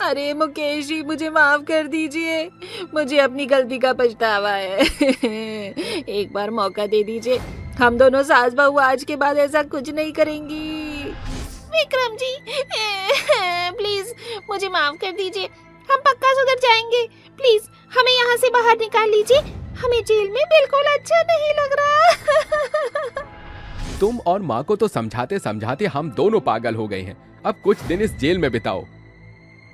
अरे मुकेश जी, मुझे माफ कर दीजिए। मुझे अपनी गलती का पछतावा है। एक बार मौका दे दीजिए। हम दोनों सास बहू आज के बाद ऐसा कुछ नहीं करेंगी। विक्रम जी, प्लीज मुझे माफ कर दीजिए। हम पक्का सुधर जाएंगे। प्लीज हमें यहाँ से बाहर निकाल लीजिए। हमें जेल में बिल्कुल अच्छा नहीं लग रहा। तुम और माँ को तो समझाते समझाते हम दोनों पागल हो गए हैं। अब कुछ दिन इस जेल में बिताओ।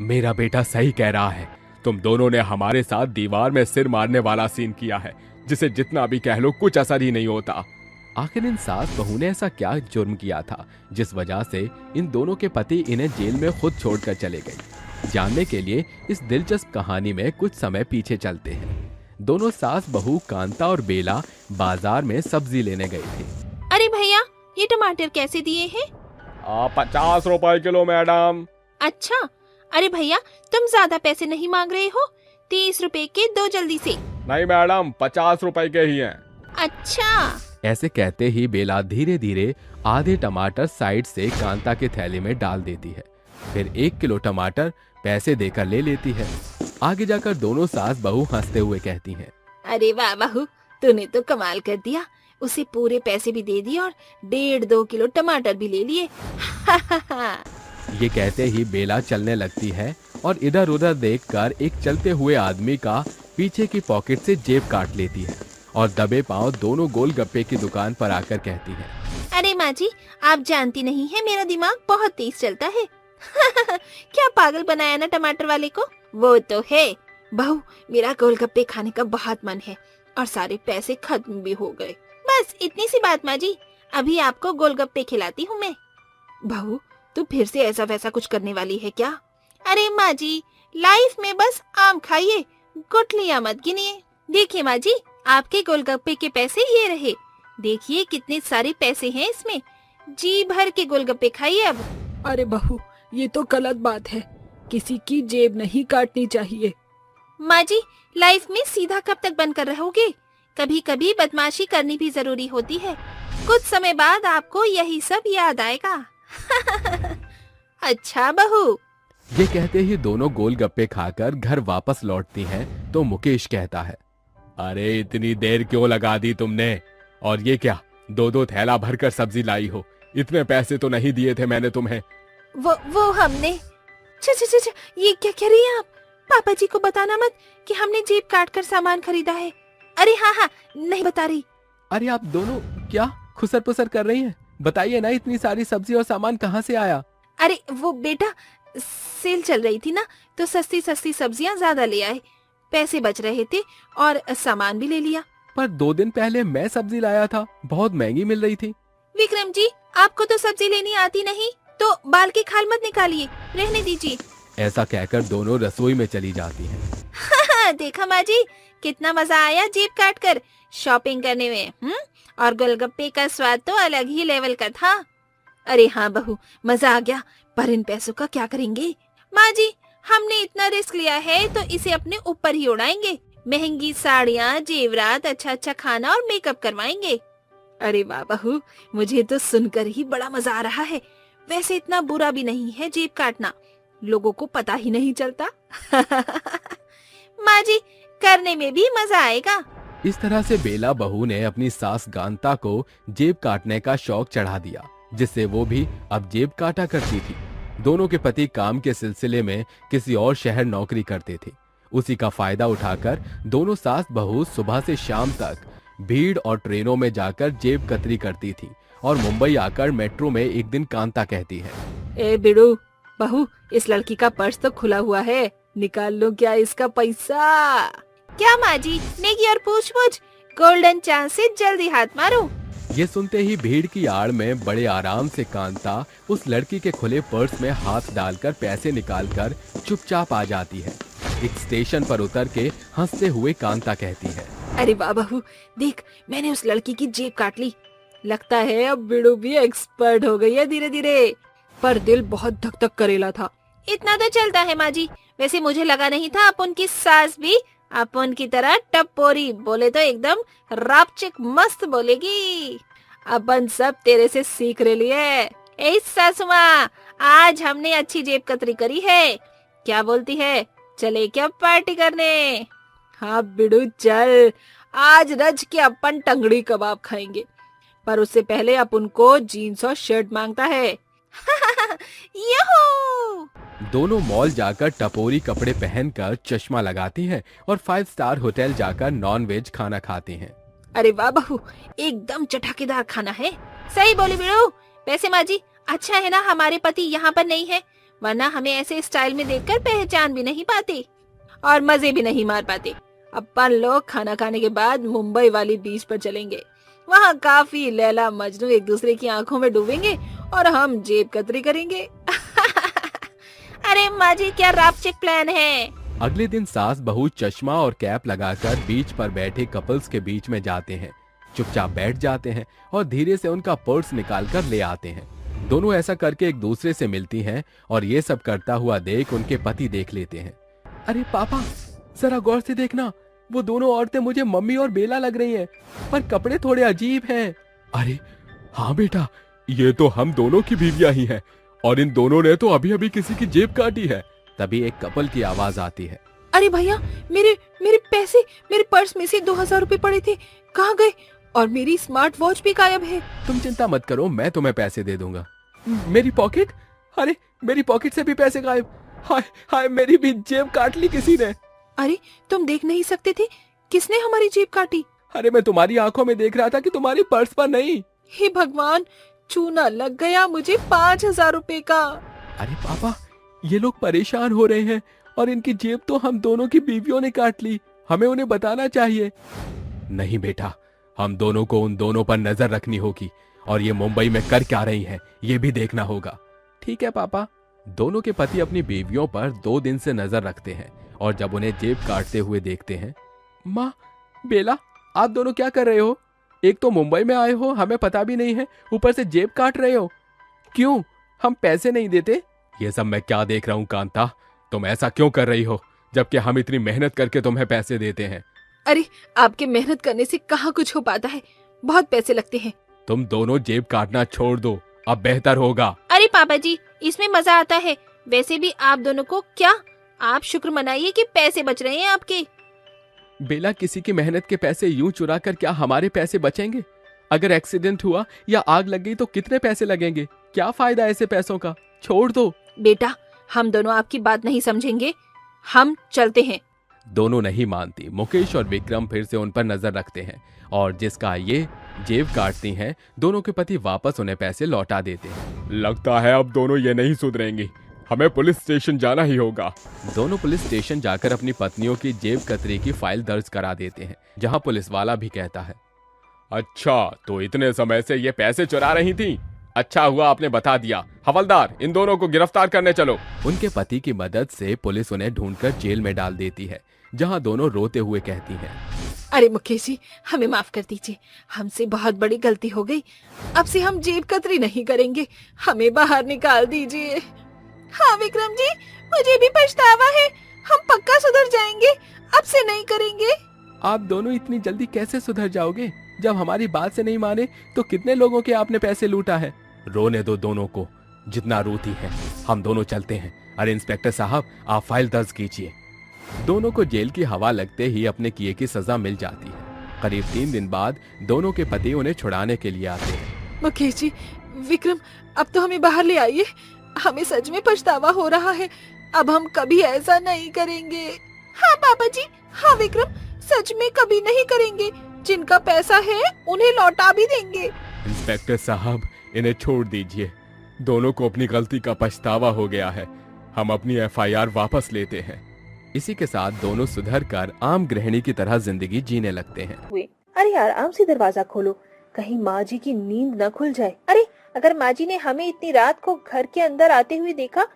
मेरा बेटा सही कह रहा है। तुम दोनों ने हमारे साथ दीवार में सिर मारने वाला सीन किया है, जिसे जितना भी कह लो कुछ असर ही नहीं होता। आखिर इन सास बहू ने ऐसा क्या जुर्म किया था जिस वजह से इन दोनों के पति इन्हें जेल में खुद छोड़कर चले गए। जानने के लिए इस दिलचस्प कहानी में कुछ समय पीछे चलते हैं। दोनों सास बहू कांता और बेला बाजार में सब्जी लेने गए थे। अरे भैया, ये टमाटर कैसे दिए हैं? 50 रुपए किलो मैडम। अच्छा, अरे भैया तुम ज्यादा पैसे नहीं मांग रहे हो? 30 रुपए के दो जल्दी से। नहीं मैडम, 50 रुपए के ही हैं। अच्छा। ऐसे कहते ही बेला धीरे धीरे आधे टमाटर साइड से कांता के थैले में डाल देती है। फिर 1 किलो टमाटर पैसे देकर ले लेती है। आगे जाकर दोनों सास बहू हंसते हुए कहती हैं, अरे वाह बहू, तूने तो कमाल कर दिया। उसे पूरे पैसे भी दे दिए और 1.5-2 किलो टमाटर भी ले लिए। ये कहते ही बेला चलने लगती है और इधर उधर देखकर एक चलते हुए आदमी का पीछे की पॉकेट से जेब काट लेती है और दबे पांव दोनों गोलगप्पे की दुकान पर आकर कहती है, अरे माँ जी, आप जानती नहीं है मेरा दिमाग बहुत तेज चलता है। क्या पागल बनाया ना टमाटर वाले को? वो तो है बहू, मेरा गोलगप्पे खाने का बहुत मन है और सारे पैसे खत्म भी हो गए। बस इतनी सी बात माँ जी, अभी आपको गोलगप्पे खिलाती हूँ मैं। बहू, तू फिर से ऐसा वैसा कुछ करने वाली है क्या? अरे माँ जी, लाइफ में बस आम खाइए, गुठलियाँ मत गिनिए। देखिए माँ जी, आपके गोलगप्पे के पैसे ये रहे। देखिए कितने सारे पैसे हैं इसमें। जी भर के गोलगप्पे खाइए अब। अरे बहू, ये तो गलत बात है। किसी की जेब नहीं काटनी चाहिए। माँ जी, लाइफ में सीधा कब तक बनकर रहोगे? कभी कभी बदमाशी करनी भी जरूरी होती है। कुछ समय बाद आपको यही सब याद आएगा। अच्छा बहू। ये कहते ही दोनों गोलगप्पे खाकर घर वापस लौटती हैं तो मुकेश कहता है, अरे इतनी देर क्यों लगा दी तुमने? और ये क्या, 2-2 थैला भरकर सब्जी लाई हो? इतने पैसे तो नहीं दिए थे मैंने तुम्हें। वो हमने ये क्या कह रही हैं आप? पापा जी को बताना मत कि हमने जेब काट कर सामान खरीदा है। अरे हाँ, नहीं बता रही। अरे आप दोनों क्या खुसर पुसर कर रही हैं? बताइए ना, इतनी सारी सब्जी और सामान कहाँ से आया? अरे वो बेटा, सेल चल रही थी ना, तो सस्ती सस्ती सब्जियां ज्यादा ले आए। पैसे बच रहे थे और सामान भी ले लिया। पर 2 दिन पहले मैं सब्जी लाया था, बहुत महंगी मिल रही थी। विक्रम जी, आपको तो सब्जी लेनी आती नहीं, तो बाल की खाल मत निकालिए, रहने दीजिए। ऐसा कहकर दोनों रसोई में चली जाती हैं। देखा माँ जी, कितना मजा आया जेब काट कर शॉपिंग करने में। और गोलगप्पे का स्वाद तो अलग ही लेवल का था। अरे हाँ बहू, मजा आ गया, पर इन पैसों का क्या करेंगे? माँ जी, हमने इतना रिस्क लिया है तो इसे अपने ऊपर ही उड़ाएंगे। महंगी साड़ियाँ, जेवरात, अच्छा अच्छा खाना और मेकअप करवाएंगे। अरे वाह बहू, मुझे तो सुनकर ही बड़ा मजा आ रहा है। वैसे इतना बुरा भी नहीं है जेब काटना, लोगों को पता ही नहीं चलता। माँ जी, करने में भी मजा आएगा। इस तरह से बेला बहू ने अपनी सास कांता को जेब काटने का शौक चढ़ा दिया, जिससे वो भी अब जेब काटा करती थी। दोनों के पति काम के सिलसिले में किसी और शहर नौकरी करते थे। उसी का फायदा उठाकर दोनों सास बहू सुबह से शाम तक भीड़ और ट्रेनों में जाकर जेब कतरी करती थी और मुंबई आकर मेट्रो में एक दिन कांता कहती है, ए बिड़ू, बहू, इस लड़की का पर्स तो खुला हुआ है, निकाल लो क्या इसका पैसा? क्या माँ जी, नेकी और पूछ-पूछ, गोल्डन चांस से जल्दी हाथ मारो। ये सुनते ही भीड़ की आड़ में बड़े आराम से कांता उस लड़की के खुले पर्स में हाथ डालकर पैसे निकालकर चुपचाप आ जाती है। एक स्टेशन पर उतर के हंसते हुए कांता कहती है, अरे वाह बहू, देख, मैंने उस लड़की की जेब काट ली। लगता है अब बिड़ू भी एक्सपर्ट हो गई है धीरे धीरे, पर दिल बहुत धक धक करेला था। इतना तो चलता है माँ जी। वैसे मुझे लगा नहीं था अपन की सास भी अपन की तरह टपोरी, बोले तो एकदम रापचिक मस्त बोलेगी। अपन सब तेरे से सीख रहे लिए। ए सासू माँ, आज हमने अच्छी जेब कतरी करी है। क्या बोलती है, चले क्या पार्टी करने? हाँ बिड़ू चल, आज रज के अपन टंगड़ी कबाब खाएंगे, पर उससे पहले अपन को जीन्स और शर्ट मांगता है। यहू! दोनों मॉल जाकर टपोरी कपड़े पहनकर चश्मा लगाती हैं और 5 स्टार होटल जाकर नॉन वेज खाना खाती हैं। अरे वाह बहू, एकदम चटकेदार खाना है। सही बोली बिड़ू। वैसे माँ जी, अच्छा है ना हमारे पति यहाँ पर नहीं है, वरना हमें ऐसे स्टाइल में देखकर पहचान भी नहीं पाते और मजे भी नहीं मार पाते। अपन लोग खाना खाने के बाद मुंबई वाली बीच पर चलेंगे। वहाँ काफी लैला मजनू एक दूसरे की आंखों में डूबेंगे और हम जेब कतरी करेंगे। अरे माँ जी, क्या रापचिक प्लान है। अगले दिन सास बहू चश्मा और कैप लगाकर बीच पर बैठे कपल्स के बीच में जाते हैं, चुपचाप बैठ जाते हैं और धीरे से उनका पर्स निकालकर ले आते हैं। दोनों ऐसा करके एक दूसरे से मिलती हैं और ये सब करता हुआ देख उनके पति देख लेते हैं। अरे पापा, जरा गौर से देखना, वो दोनों औरतें मुझे मम्मी और बेला लग रही हैं, पर कपड़े थोड़े अजीब हैं। अरे हाँ बेटा, ये तो हम दोनों की बीवियां ही हैं और इन दोनों ने तो अभी अभी किसी की जेब काटी है। तभी एक कपल की आवाज आती है। अरे भैया, मेरे पैसे, मेरे पर्स में से 2000 रुपए पड़े थे, कहाँ गए? और मेरी स्मार्ट वॉच भी गायब है। तुम चिंता मत करो, मैं तुम्हें पैसे दे दूंगा। मेरी पॉकेट? अरे मेरी पॉकेट से भी पैसे गायब। हाय हाय, मेरी भी जेब काट ली किसी ने। अरे तुम देख नहीं सकते थे? किसने हमारी जेब काटी? अरे मैं तुम्हारी आंखों में देख रहा था कि तुम्हारी पर्स पर नहीं। हे भगवान, चूना लग गया मुझे 5000 रुपए का। अरे पापा, ये लोग परेशान हो रहे हैं और इनकी जेब तो हम दोनों की बीवियों ने काट ली। हमें उन्हें बताना चाहिए। नहीं बेटा, हम दोनों को उन दोनों पर नजर रखनी होगी और ये मुंबई में कर क्या रही हैं, ये भी देखना होगा। ठीक है पापा। दोनों के पति अपनी बीवियों पर 2 दिन से नजर रखते हैं और जब उन्हें जेब काटते हुए देखते हैं। माँ, बेला, आप दोनों क्या कर रहे हो? एक तो मुंबई में आए हो, हमें पता भी नहीं है, ऊपर से जेब काट रहे हो। क्यों, हम पैसे नहीं देते? ये सब मैं क्या देख रहा हूँ कांता, तुम ऐसा क्यों कर रही हो जबकि हम इतनी मेहनत करके तुम्हें पैसे देते हैं? अरे आपके मेहनत करने से कहाँ कुछ हो पाता है, बहुत पैसे लगते हैं। तुम दोनों जेब काटना छोड़ दो, अब बेहतर होगा। अरे पापा जी, इसमें मजा आता है। वैसे भी आप दोनों को क्या, आप शुक्र मनाइए कि पैसे बच रहे हैं आपके। बेला, किसी की मेहनत के पैसे यूं चुरा कर क्या हमारे पैसे बचेंगे? अगर एक्सीडेंट हुआ या आग लग गई तो कितने पैसे लगेंगे? क्या फायदा ऐसे पैसों का? छोड़ दो। बेटा, हम दोनों आपकी बात नहीं समझेंगे, हम चलते हैं। दोनों नहीं मानती। मुकेश और विक्रम फिर से उन पर नजर रखते हैं और जिसका ये जेब काटती हैं, दोनों के पति वापस उन्हें पैसे लौटा देते हैं। लगता है अब दोनों ये नहीं सुधरेंगी, हमें पुलिस स्टेशन जाना ही होगा। दोनों पुलिस स्टेशन जाकर अपनी पत्नियों की जेब कतरी की फाइल दर्ज करा देते हैं, जहां पुलिस वाला भी कहता है, अच्छा तो इतने समय से ये पैसे चुरा रही थी, अच्छा हुआ आपने बता दिया। हवलदार, इन दोनों को गिरफ्तार करने चलो। उनके पति की मदद से पुलिस उन्हें ढूंढकर जेल में डाल देती है, जहां दोनों रोते हुए कहती हैं, अरे मुकेश जी, हमें माफ कर दीजिए, हमसे बहुत बड़ी गलती हो गई। अब से हम जेब कतरी नहीं करेंगे, हमें बाहर निकाल दीजिए। हाँ विक्रम जी, मुझे भी पछतावा है, हम पक्का सुधर जाएंगे, अब से नहीं करेंगे। आप दोनों इतनी जल्दी कैसे सुधर जाओगे? जब हमारी बात से नहीं माने तो कितने लोगों के आपने पैसे लूटा है? रोने दो दोनों को, जितना रोती है। हम दोनों चलते हैं। अरे इंस्पेक्टर साहब, आप फाइल दर्ज कीजिए। दोनों को जेल की हवा लगते ही अपने किए की सजा मिल जाती है। करीब 3 दिन बाद दोनों के पति उन्हें छुड़ाने के लिए आते हैं। मुकेश जी, विक्रम, अब तो हमें बाहर ले आइए, हमें सच में पछतावा हो रहा है, अब हम कभी ऐसा नहीं करेंगे। हाँ पापा जी, हाँ विक्रम, सच में कभी नहीं करेंगे, जिनका पैसा है उन्हें लौटा भी देंगे। इंस्पेक्टर साहब, इन्हें छोड़ दीजिए, दोनों को अपनी गलती का पछतावा हो गया है, हम अपनी FIR वापस लेते हैं। इसी के साथ दोनों सुधर कर आम गृहिणी की तरह जिंदगी जीने लगते हैं। अरे आराम से दरवाजा खोलो, कहीं माँ जी की नींद न खुल जाए। अरे अगर माँ जी ने हमें इतनी रात को घर के अंदर आते हुए देखा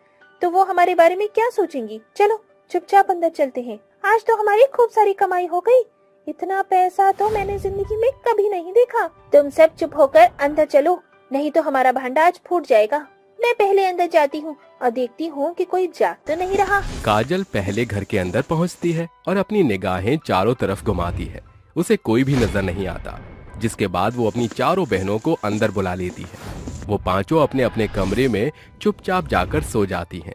तो वो हमारे बारे में क्या सोचेंगी। चलो चुपचाप अंदर चलते हैं, आज तो हमारी खूब सारी कमाई हो गई, इतना पैसा तो मैंने जिंदगी में कभी नहीं देखा। तुम सब चुप होकर अंदर चलो, नहीं तो हमारा भांडा आज फूट जाएगा। मैं पहले अंदर जाती हूँ और देखती हूँ कि कोई जाग तो नहीं रहा। काजल पहले घर के अंदर पहुँचती है और अपनी निगाहें चारों तरफ घुमाती है, उसे कोई भी नजर नहीं आता। जिसके बाद वो अपनी चारों बहनों को अंदर बुला लेती है। वो पांचों अपने अपने कमरे में चुपचाप जाकर सो जाती हैं।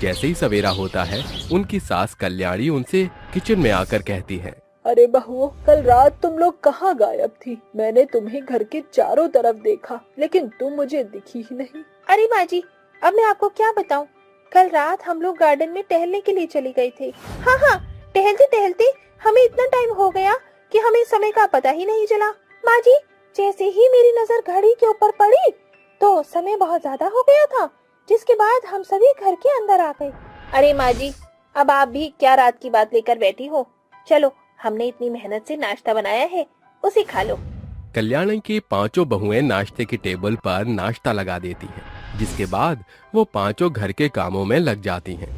जैसे ही सवेरा होता है, उनकी सास कल्याणी उनसे किचन में आकर कहती है, अरे बहुओं, कल रात तुम लोग कहाँ गायब थी? मैंने तुम्हें घर के चारों तरफ देखा, लेकिन तुम मुझे दिखी ही नहीं। अरे माँ जी, अब मैं आपको क्या बताऊं, कल रात हम लोग गार्डन में टहलने के लिए चले गए थे। हाँ हाँ, टहलते टहलते हमें इतना टाइम हो गया कि हमें समय का पता ही नहीं चला। माँ जी, जैसे ही मेरी नजर घड़ी के ऊपर पड़ी तो समय बहुत ज्यादा हो गया था, जिसके बाद हम सभी घर के अंदर आ गए। अरे माँ जी, अब आप भी क्या रात की बात लेकर बैठी हो? चलो, हमने इतनी मेहनत से नाश्ता बनाया है, उसे खा लो। कल्याणी की पांचों बहुएं नाश्ते की टेबल पर नाश्ता लगा देती हैं, जिसके बाद वो पांचों घर के कामों में लग जाती हैं।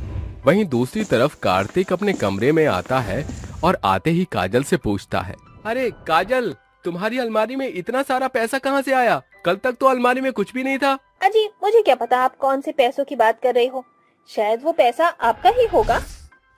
वहीं दूसरी तरफ कार्तिक अपने कमरे में आता है और आते ही काजल से पूछता है, अरे काजल, तुम्हारी अलमारी में इतना सारा पैसा कहाँ से आया? कल तक तो अलमारी में कुछ भी नहीं था। अजी, मुझे क्या पता आप कौन से पैसों की बात कर रहे हो, शायद वो पैसा आपका ही होगा।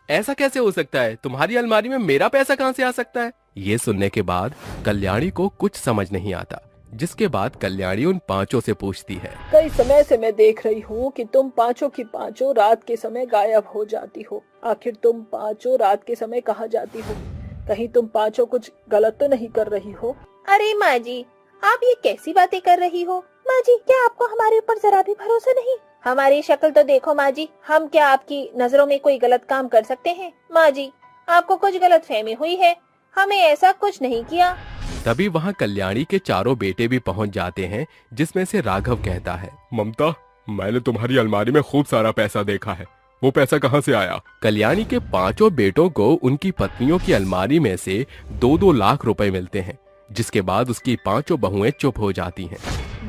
ऐसा कैसे हो सकता है? तुम्हारी अलमारी में मेरा पैसा कहाँ से आ सकता है? ये सुनने के बाद कल्याणी को कुछ समझ नहीं आता, जिसके बाद कल्याणी उन पांचों से पूछती है, कई समय से मैं देख रही हूँ कि तुम पांचों की पांचों रात के समय गायब हो जाती हो। आखिर तुम पांचों रात के समय कहाँ जाती हो? कहीं तुम पांचों कुछ गलत तो नहीं कर रही हो? अरे माँ जी, आप ये कैसी बातें कर रही हो? माँ जी, क्या आपको हमारे ऊपर जरा भी भरोसा नहीं? हमारी शक्ल तो देखो माँ जी, हम क्या आपकी नजरों में कोई गलत काम कर सकते हैं? माँ जी, आपको कुछ गलत फहमी हुई है, हमें ऐसा कुछ नहीं किया। तभी वहाँ कल्याणी के चारों बेटे भी पहुँच जाते हैं, जिसमें से राघव कहता है, ममता, मैंने तुम्हारी अलमारी में खूब सारा पैसा देखा है, वो पैसा कहाँ से आया? कल्याणी के पांचों बेटों को उनकी पत्नियों की अलमारी में से 2-2 लाख रुपए मिलते हैं, जिसके बाद उसकी पांचों बहुएं चुप हो जाती हैं।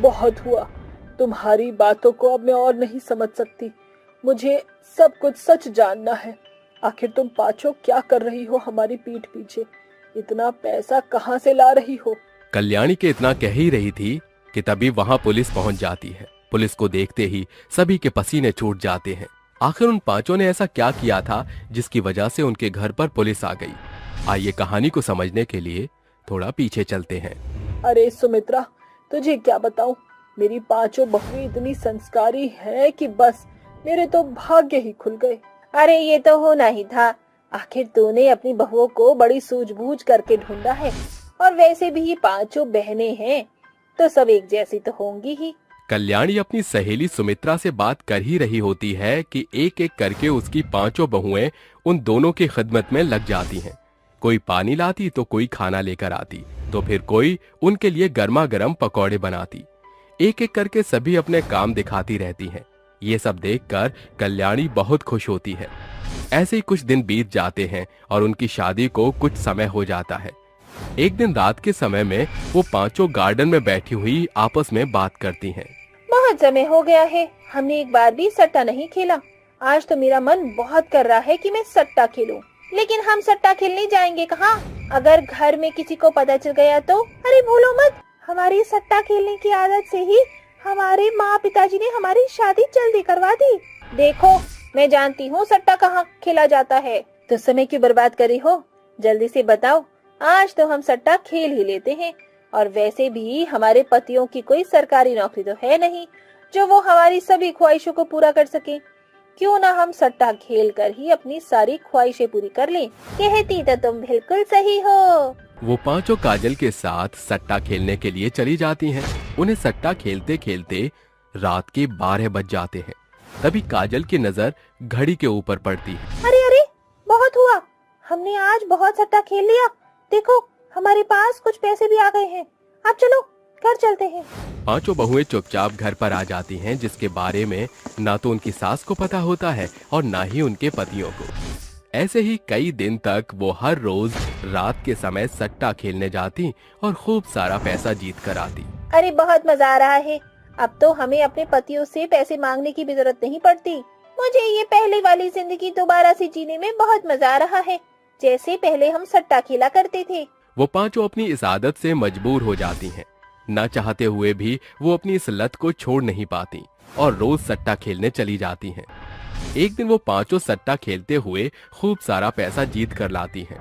बहुत हुआ, तुम्हारी बातों को अब मैं और नहीं समझ सकती। मुझे सब कुछ सच जानना है। आखिर तुम पांचों क्या कर रही हो हमारी पीठ पीछे? इतना पैसा कहाँ से ला रही हो? कल्याणी के इतना कह ही रही थी कि तभी वहाँ पुलिस पहुँच जाती है। पुलिस को देखते ही सभी के पसीने छूट जाते हैं। आखिर उन पांचों ने ऐसा क्या किया था जिसकी वजह से उनके घर पर पुलिस आ गई? आइए कहानी को समझने के लिए थोड़ा पीछे चलते हैं। अरे सुमित्रा, तुझे क्या बताऊं, मेरी पांचों बहुएं इतनी संस्कारी हैं कि बस मेरे तो भाग्य ही खुल गए। अरे ये तो होना ही था, आखिर तूने अपनी बहुओं को बड़ी सूझबूझ करके ढूंढा है, और वैसे भी पांचों बहनें हैं तो सब एक जैसी तो होंगी ही। कल्याणी अपनी सहेली सुमित्रा से बात कर ही रही होती है कि एक एक करके उसकी पांचों बहुएं उन दोनों की खिदमत में लग जाती हैं। कोई पानी लाती तो कोई खाना लेकर आती, तो फिर कोई उनके लिए गर्मा गर्म पकौड़े बनाती। एक एक करके सभी अपने काम दिखाती रहती हैं। ये सब देखकर कल्याणी बहुत खुश होती है। ऐसे ही कुछ दिन बीत जाते हैं और उनकी शादी को कुछ समय हो जाता है। एक दिन रात के समय में वो पांचों गार्डन में बैठी हुई आपस में बात करती हैं। बहुत समय हो गया है, हमने एक बार भी सट्टा नहीं खेला। आज तो मेरा मन बहुत कर रहा है कि मैं सट्टा खेलूं, लेकिन हम सट्टा खेलने जाएंगे कहाँ? अगर घर में किसी को पता चल गया तो? अरे भूलो मत, हमारी सट्टा खेलने की आदत से ही हमारे माँ पिताजी ने हमारी शादी जल्दी करवा दी। देखो, मैं जानती हूँ सट्टा कहाँ खेला जाता है, तो समय क्यों बर्बाद करी हो? जल्दी से बताओ, आज तो हम सट्टा खेल ही लेते हैं। और वैसे भी हमारे पतियों की कोई सरकारी नौकरी तो है नहीं जो वो हमारी सभी ख्वाहिशों को पूरा कर सके। क्यों ना हम सट्टा खेल कर ही अपनी सारी ख्वाहिशें पूरी कर लें। कहती तो तुम बिल्कुल सही हो। वो पांचों काजल के साथ सट्टा खेलने के लिए चली जाती हैं। उन्हें सट्टा खेलते खेलते रात के 12 बज जाते हैं। तभी काजल की नजर घड़ी के ऊपर पड़ती है। अरे अरे, बहुत हुआ, हमने आज बहुत सट्टा खेल लिया। देखो, हमारे पास कुछ पैसे भी आ गए हैं। अब चलो घर चलते हैं। पांचों बहुएं चुपचाप घर पर आ जाती हैं, जिसके बारे में ना तो उनकी सास को पता होता है और ना ही उनके पतियों को। ऐसे ही कई दिन तक वो हर रोज रात के समय सट्टा खेलने जाती और खूब सारा पैसा जीत कर आती। अरे बहुत मजा आ रहा है, अब तो हमें अपने पतियों से पैसे मांगने की भी जरूरत नहीं पड़ती। मुझे ये पहले वाली जिंदगी दोबारा से जीने में बहुत मजा आ रहा है, जैसे पहले हम सट्टा खेला करते थे। वो पांचों अपनी इस आदत से मजबूर हो जाती हैं। न चाहते हुए भी वो अपनी इस लत को छोड़ नहीं पाती और रोज सट्टा खेलने चली जाती हैं। एक दिन वो पांचों सट्टा खेलते हुए खूब सारा पैसा जीत कर लाती हैं।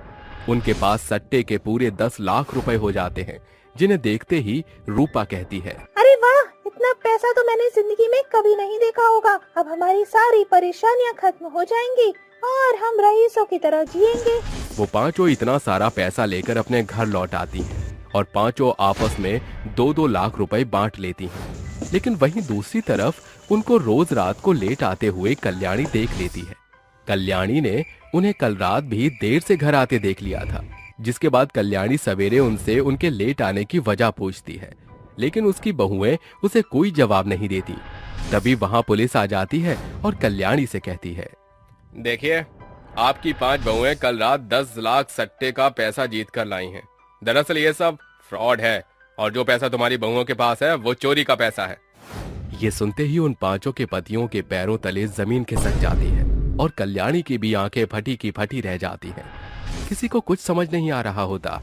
उनके पास सट्टे के पूरे 10 लाख रुपए हो जाते हैं, जिन्हें देखते ही रूपा कहती है, अरे वाह, इतना पैसा तो मैंने जिंदगी में कभी नहीं देखा होगा। अब हमारी सारी परेशानियां खत्म हो जाएंगी और हम रईसों की तरह जिएंगे। वो पांचों इतना सारा पैसा लेकर अपने घर लौट आती हैं और पांचों आपस में 2-2 लाख रुपए बांट लेती हैं। लेकिन वहीं दूसरी तरफ उनको रोज रात को लेट आते हुए कल्याणी देख लेती है। कल्याणी ने उन्हें कल रात भी देर से घर आते देख लिया था, जिसके बाद कल्याणी सवेरे उनसे उनके लेट आने की वजह पूछती है, लेकिन उसकी बहुएं उसे कोई जवाब नहीं देती। तभी वहां पुलिस आ जाती है और कल्याणी से कहती है, देखिए, आपकी 5 बहुएं कल रात 10 लाख सट्टे का पैसा जीत कर लाई हैं। दरअसल ये सब फ्रॉड है और जो पैसा तुम्हारी बहुओं के पास है वो चोरी का पैसा है। ये सुनते ही उन पांचों के पतियों के पैरों तले जमीन खिसक जाती है और कल्याणी की भी आंखें फटी की फटी रह जाती हैं। किसी को कुछ समझ नहीं आ रहा होता।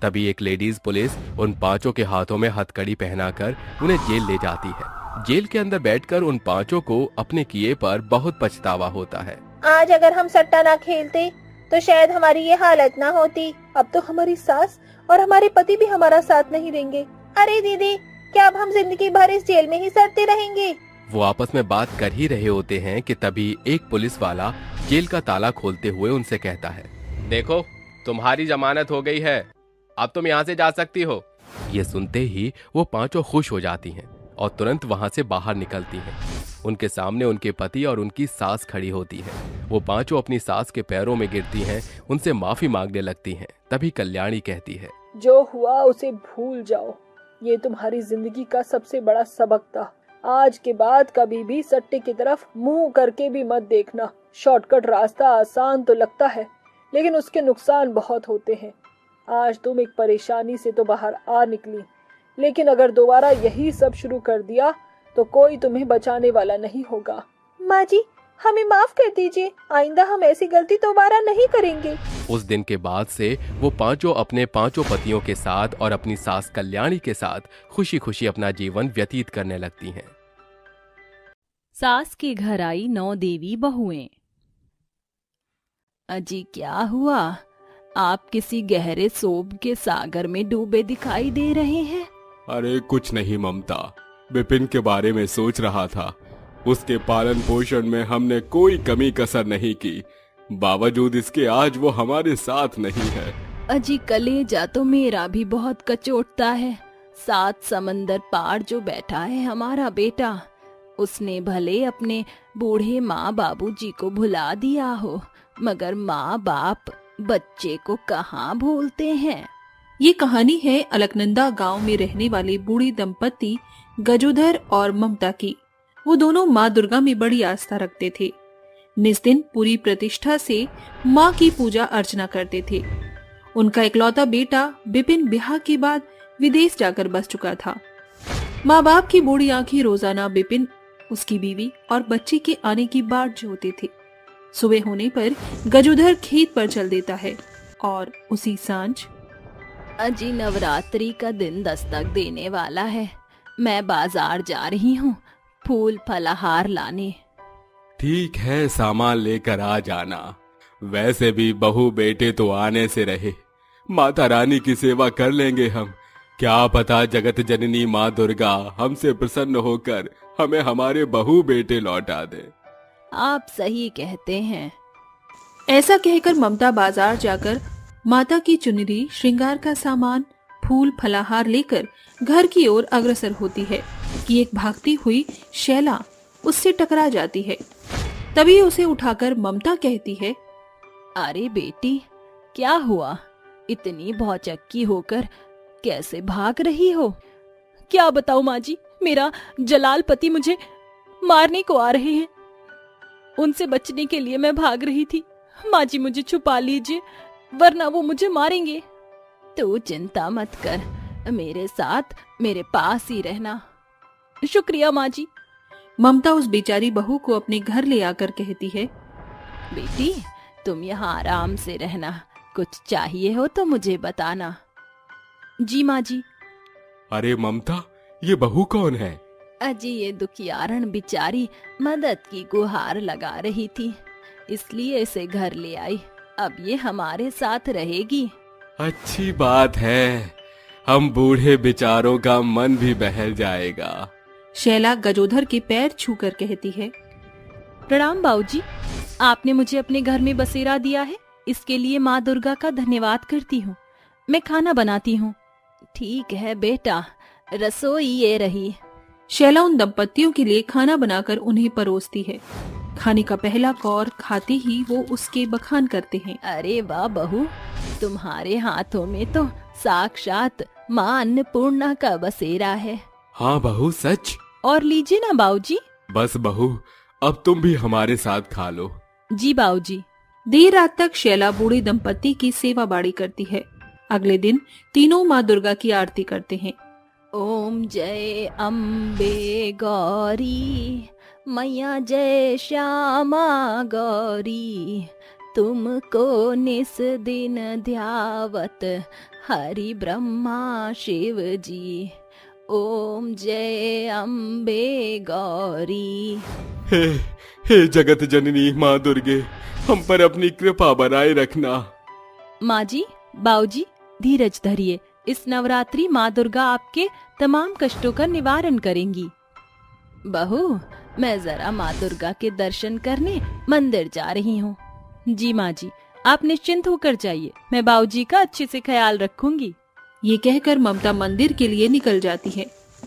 तभी एक लेडीज पुलिस उन पांचों के हाथों में हथकड़ी पहनाकर उन्हें जेल ले जाती है। जेल के अंदर बैठकर उन पांचों को अपने किए पर बहुत पछतावा होता है। आज अगर हम सट्टा ना खेलते तो शायद हमारी ये हालत ना होती। अब तो हमारी सास और हमारे पति भी हमारा साथ नहीं देंगे। अरे दीदी, क्या अब हम जिंदगी भर इस जेल में ही सड़ते रहेंगे? वो आपस में बात कर ही रहे होते हैं कि तभी एक पुलिस वाला जेल का ताला खोलते हुए उनसे कहता है, देखो, तुम्हारी जमानत हो गई है, अब तुम यहाँ से जा सकती हो। ये सुनते ही वो पांचों खुश हो जाती हैं और तुरंत वहां से बाहर निकलती हैं। उनके सामने उनके पति और उनकी सास खड़ी होती है। वो पांचों अपनी सास के पैरों में गिरती हैं, उनसे माफी मांगने लगती हैं। तभी कल्याणी कहती है, जो हुआ उसे भूल जाओ। ये तुम्हारी जिंदगी का सबसे बड़ा सबक था। आज के बाद कभी भी सट्टे की तरफ मुंह करके भी मत देखना। शॉर्टकट रास्ता आसान तो लगता है, लेकिन उसके नुकसान बहुत होते हैं। आज तुम एक परेशानी से तो बाहर आ निकली, लेकिन अगर दोबारा यही सब शुरू कर दिया तो कोई तुम्हें बचाने वाला नहीं होगा। माँ जी, हमें माफ कर दीजिए, आइंदा हम ऐसी गलती दोबारा नहीं करेंगे। उस दिन के बाद से वो पांचों अपने पांचों पतियों के साथ और अपनी सास कल्याणी के साथ खुशी खुशी अपना जीवन व्यतीत करने लगती हैं। सास के घर आई 9 देवी बहुएं। अजी, क्या हुआ? आप किसी गहरे सोब के सागर में डूबे दिखाई दे रहे हैं। अरे कुछ नहीं ममता, विपिन के बारे में सोच रहा था। उसके पालन पोषण में हमने कोई कमी कसर नहीं की, बावजूद इसके आज वो हमारे साथ नहीं है। अजी, कलेजा तो मेरा भी बहुत कचोटता है। 7 समंदर पार जो बैठा है हमारा बेटा, उसने भले अपने बूढ़े माँ बाबूजी को भुला दिया हो, मगर माँ बाप बच्चे को कहाँ भूलते हैं। ये कहानी है अलकनंदा गांव में रहने वाले बूढ़े दंपति गजोधर और ममता की। वो दोनों माँ दुर्गा में बड़ी आस्था रखते थे। निस दिन पूरी प्रतिष्ठा से माँ की पूजा अर्चना करते थे। उनका इकलौता बेटा विपिन ब्याह के बाद विदेश जाकर बस चुका था। माँ बाप की बूढ़ी आंखें रोजाना विपिन, उसकी बीवी और बच्चे के आने की बाट जोते थे। सुबह होने पर गजोधर खेत पर चल देता है और उसी सांझ, अजी, नवरात्रि का दिन दस्तक देने वाला है। मैं बाजार जा रही हूँ फूल फलाहार लाने। ठीक है, सामान लेकर आ जाना। वैसे भी बहू बेटे तो आने से रहे, माता रानी की सेवा कर लेंगे हम। क्या पता जगत जननी माँ दुर्गा हमसे प्रसन्न होकर हमें हमारे बहू बेटे लौटा दे। आप सही कहते हैं। ऐसा कहकर ममता बाजार जाकर माता की चुनरी, श्रृंगार का सामान, फूल फलाहार लेकर घर की ओर अग्रसर होती है कि एक भागती हुई शैला उससे टकरा जाती है। तभी उसे उठाकर ममता कहती है, अरे बेटी, क्या हुआ? इतनी भौचक्की होकर कैसे भाग रही हो? क्या बताऊं माँ जी, मेरा जलाल पति मुझे मारने को आ रहे हैं। उनसे बचने के लिए मैं भाग रही थी। माँ जी, मुझे छुपा लीजिए, वरना वो मुझे मारेंगे। तू चिंता मत कर, मेरे साथ मेरे पास ही रहना। शुक्रिया माँ जी। ममता उस बेचारी बहू को अपने घर ले आकर कहती है, बेटी, तुम यहाँ आराम से रहना, कुछ चाहिए हो तो मुझे बताना। जी माँ जी। अरे ममता, ये बहू कौन है? अजी, ये दुखियारण बिचारी मदद की गुहार लगा रही थी, इसलिए इसे घर ले आई। अब ये हमारे साथ रहेगी। अच्छी बात है, हम बूढ़े बेचारों का मन भी बहल जाएगा। शैला गजोधर के पैर छूकर कहती है। प्रणाम बाऊजी, आपने मुझे अपने घर में बसेरा दिया है, इसके लिए माँ दुर्गा का धन्यवाद करती हूँ। मैं खाना बनाती हूँ। ठीक है बेटा, रसोई ये रही। शैला उन दंपतियों के लिए खाना बनाकर उन्हें परोसती है। खाने का पहला कौर खाते ही वो उसके बखान करते हैं। अरे वाह बहू, तुम्हारे हाथों में तो साक्षात माँ अन्नपूर्णा का बसेरा है। हाँ बहू, सच। और लीजिए ना बाऊजी। बस बहू, अब तुम भी हमारे साथ खा लो। जी बाऊजी। देर रात तक शैला बूढ़े दंपति की सेवा बाड़ी करती है। अगले दिन तीनों माँ दुर्गा की आरती करते हैं। ओम जय अम्बे गौरी, मैया जय श्यामा गौरी, तुमको निस दिन ध्यावत हरि ब्रह्मा शिव जी। ओम जय अम्बे गौरी। हे जगत जननी माँ दुर्गे, हम पर अपनी कृपा बनाए रखना। माँ जी, बाऊजी, धीरज धरिए। इस नवरात्रि माँ दुर्गा आपके तमाम कष्टों का निवारण करेंगी। बहू, मैं जरा माँ दुर्गा के दर्शन करने मंदिर जा रही हूँ। जी माँ जी, आप निश्चिंत होकर जाइए, मैं बाऊजी का अच्छे से ख्याल रखूंगी। ये कहकर ममता मंदिर के लिए निकल जाती है।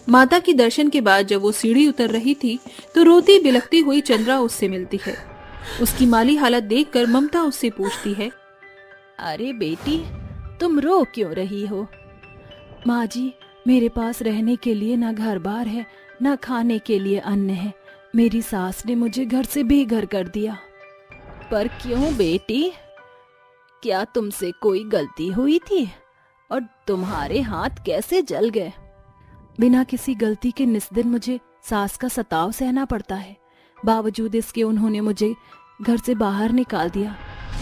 माता की दर्शन के बाद जब वो सीढ़ी उतर रही थी तो रोती बिलखती हुई चंद्रा उससे मिलती है। उसकी माली हालत देखकर ममता उससे पूछती है। अरे बेटी, तुम रो क्यों रही हो? माँ जी, मेरे पास रहने के लिए न घर बार है, न खाने के लिए अन्न है। मेरी सास ने मुझे घर से बेघर कर दिया। पर क्यों बेटी? क्या तुमसे कोई गलती हुई थी? और तुम्हारे हाथ कैसे जल गए? बिना किसी गलती के निस्दिन मुझे सास का सताव सहना पड़ता है। बावजूद इसके उन्होंने मुझे घर से बाहर निकाल दिया।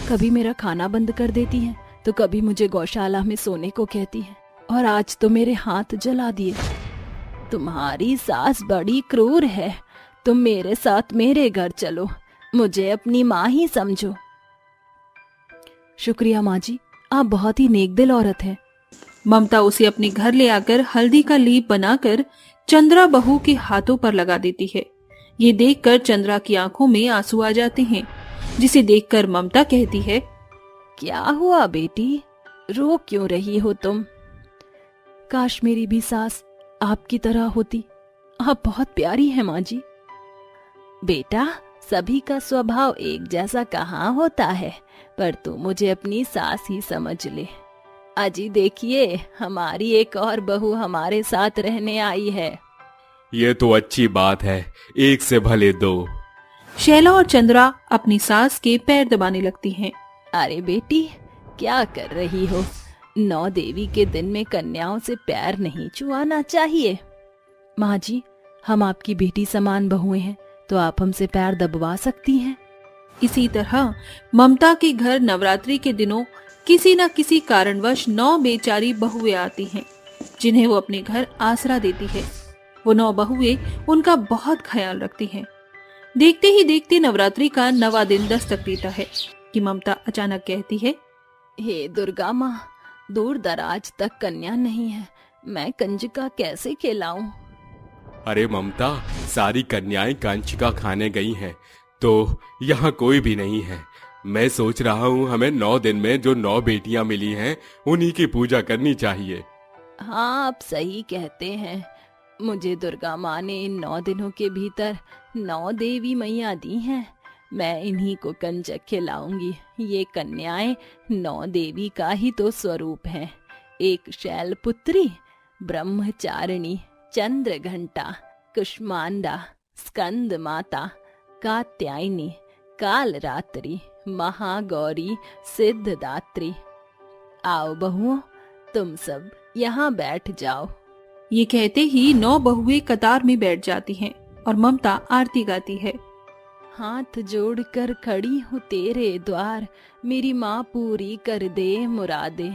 कभी मेरा खाना बंद कर देती हैं, तो कभी मुझे गौशाला में सोने को कहती हैं, और आज तो मेरे हाथ जला दिए। तुम्हारी सास बड़ी क्रूर है। तुम मेरे साथ मेरे घर चलो, मुझे अपनी माँ ही समझो। शुक्रिया माँ जी, आप बहुत ही नेक दिल औरत हैं। ममता उसे अपने घर ले आकर हल्दी का लेप बनाकर चंद्रा बहू के हाथों पर लगा देती है। ये देखकर चंद्रा की आंखों में आंसू आ जाते हैं, जिसे देखकर ममता कहती है। क्या हुआ बेटी, रो क्यों रही हो तुम? काश मेरी भी सास आपकी तरह होती। आप बहुत प्यारी हैं माँ जी। बेटा, सभी का स्वभाव एक जैसा कहाँ होता है, पर तू मुझे अपनी सास ही समझ ले। अजी देखिए, हमारी एक और बहू हमारे साथ रहने आई है। ये तो अच्छी बात है, एक से भले दो। शैला और चंद्रा अपनी सास के पैर दबाने लगती हैं। अरे बेटी, क्या कर रही हो? 9 देवी के दिन में कन्याओं से पैर नहीं छुआना चाहिए। माँ जी, हम आपकी बेटी समान बहुएं हैं, तो आप हमसे पैर दबवा सकती हैं। इसी तरह ममता के घर नवरात्रि के दिनों किसी न किसी कारणवश 9 बेचारी बहुएं आती हैं, जिन्हें वो अपने घर आसरा देती है। वो 9 बहुएं उनका बहुत ख्याल रखती हैं। देखते ही देखते नवरात्रि का 9वां दिन दस्तक देता है कि ममता अचानक कहती है। हे दुर्गा माँ, दूर दराज तक कन्या नहीं है, मैं कंजका कैसे खिलाऊं? अरे ममता, सारी कन्याएं कंजका खाने गई हैं, तो यहाँ कोई भी नहीं है। मैं सोच रहा हूँ हमें 9 दिन में जो 9 बेटियां मिली हैं, उन्हीं की पूजा करनी चाहिए। हाँ, आप सही कहते हैं। मुझे दुर्गा माँ ने इन 9 दिनों के भीतर 9 देवी मैया दी हैं। मैं इन्हीं को कंजक खिलाऊंगी। ये कन्याएं 9 देवी का ही तो स्वरूप हैं। एक शैलपुत्री, ब्रह्मचारिणी, चंद्र घंटा, कुष्मांडा, स्कंद माता, कात्यायनी, कालरात्रि, महागौरी, सिद्धदात्री। आओ बहुओं, तुम सब यहाँ बैठ जाओ। ये कहते ही 9 बहुएं कतार में बैठ जाती हैं और ममता आरती गाती है। हाथ जोड़कर खड़ी हूँ तेरे द्वार, मेरी माँ पूरी कर दे मुरादे।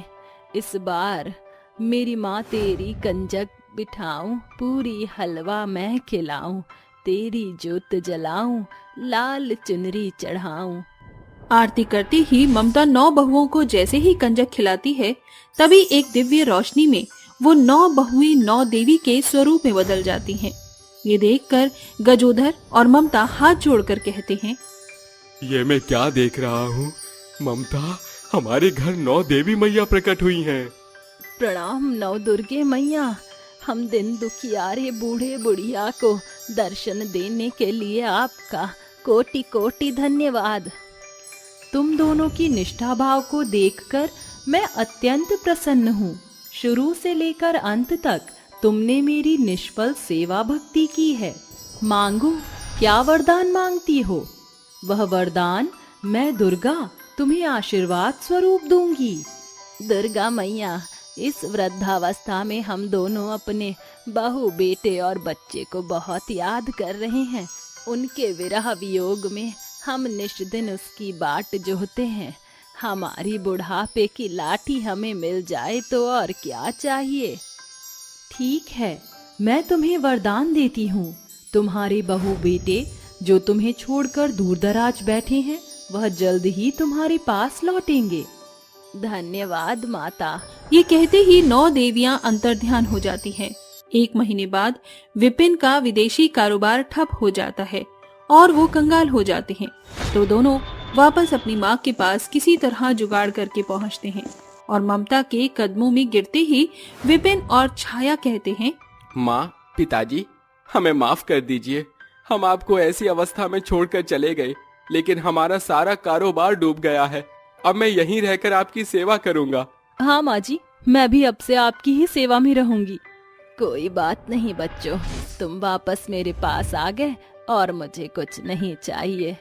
इस बार मेरी माँ तेरी कंजक बिठाऊं, पूरी हलवा मैं खिलाऊं, तेरी जोत जलाऊं, लाल चुनरी चढ़ाऊं। आरती करती ही ममता 9 बहुओं को जैसे ही कंजक खिलाती है, तभी एक दिव्य रोशनी में वो 9 बहुएं 9 देवी के स्वरूप में बदल जाती हैं। ये देखकर गजोधर और ममता हाथ जोड़कर कहते हैं, ये मैं क्या देख रहा हूँ? ममता, हमारे घर 9 देवी मैया प्रकट हुई हैं। प्रणाम नव दुर्गे मैया। हम दिन दुखियारे बूढ़े बुढ़िया को दर्शन देने के लिए आपका कोटि कोटि धन्यवाद। तुम दोनों की निष्ठा भाव को देखकर मैं अत्यंत प्रसन्न हूँ। शुरू से लेकर अंत तक तुमने मेरी निष्फल सेवा भक्ति की है। मांगो, क्या वरदान मांगती हो? वह वरदान मैं दुर्गा तुम्हें आशीर्वाद स्वरूप दूंगी। दुर्गा मैया, इस वृद्धावस्था में हम दोनों अपने बहू, बेटे और बच्चे को बहुत याद कर रहे हैं। उनके विरह वियोग में हम निष्दिन उसकी बाट जोहते हैं। हमारी बुढ़ापे की लाठी हमें मिल जाए तो और क्या चाहिए। ठीक है, मैं तुम्हें वरदान देती हूँ। तुम्हारे बहू बेटे जो तुम्हें छोड़कर दूर दराज बैठे हैं, वह जल्द ही तुम्हारे पास लौटेंगे। धन्यवाद माता। ये कहते ही 9 देवियां अंतर्ध्यान हो जाती हैं। 1 महीने बाद विपिन का विदेशी कारोबार ठप हो जाता है और वो कंगाल हो जाते हैं। तो दोनों वापस अपनी माँ के पास किसी तरह जुगाड़ करके पहुँचते हैं और ममता के कदमों में गिरते ही विपिन और छाया कहते हैं, माँ, पिताजी, हमें माफ कर दीजिए। हम आपको ऐसी अवस्था में छोड़कर चले गए, लेकिन हमारा सारा कारोबार डूब गया है। अब मैं यहीं रहकर आपकी सेवा करूंगा। हाँ माँ जी, मैं भी अब से आपकी ही सेवा में रहूंगी। कोई बात नहीं बच्चों, तुम वापस मेरे पास आ गए और मुझे कुछ नहीं चाहिए।